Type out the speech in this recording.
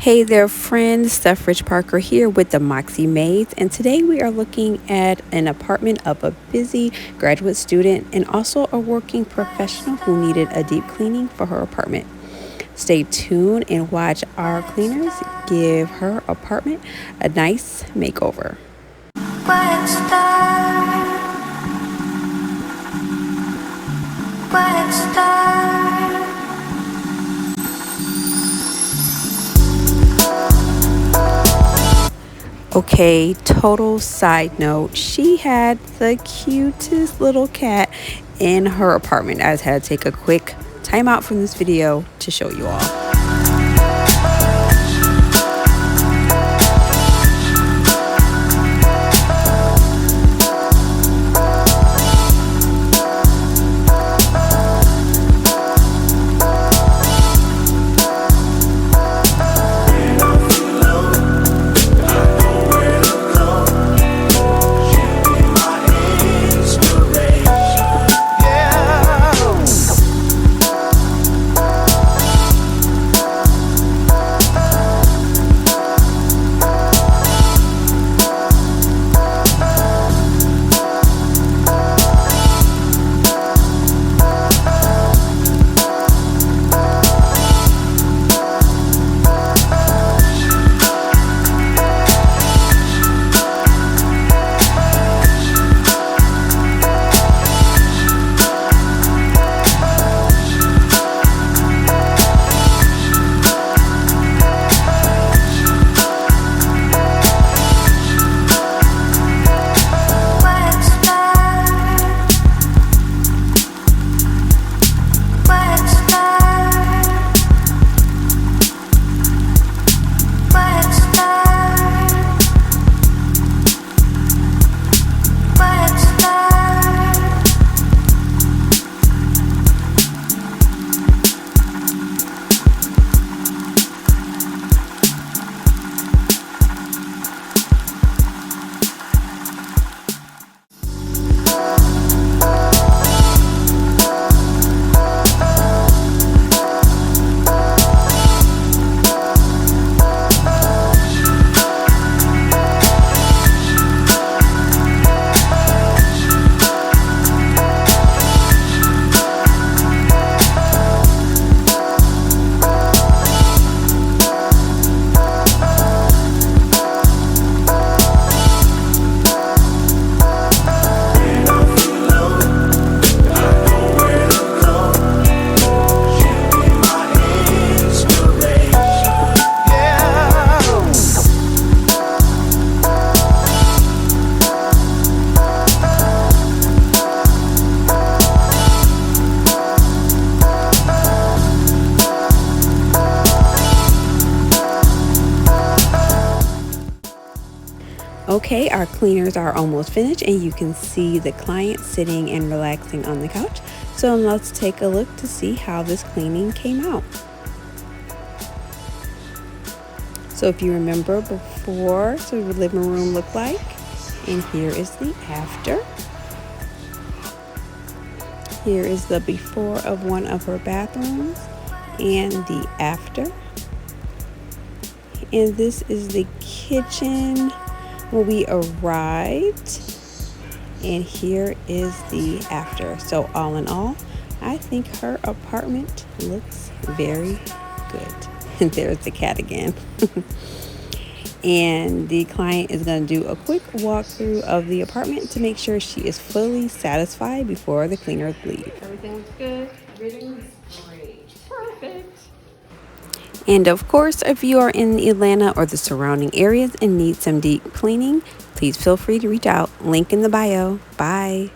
Hey there friends, Steph Rich Parker here with the Moxie Maids, and today we are looking at an apartment of a busy graduate student and also a working professional who needed a deep cleaning for her apartment. Stay tuned and watch our cleaners give her apartment a nice makeover. Okay, total side note, she had the cutest little cat in her apartment. I just had to take a quick time out from this video to show you all. Okay, our cleaners are almost finished and you can see the client sitting and relaxing on the couch. So let's take a look to see how this cleaning came out. So if you remember before, so the living room looked like, and here is the after. Here is the before of one of her bathrooms and the after. And this is the kitchen when we arrived, and here is the after. So all in all, I think her apartment looks very good. And there's the cat again. And the client is going to do a quick walkthrough of the apartment to make sure she is fully satisfied before the cleaners leave. Everything looks good. Everything looks great. Perfect. And of course, if you are in Atlanta or the surrounding areas and need some deep cleaning, please feel free to reach out. Link in the bio. Bye.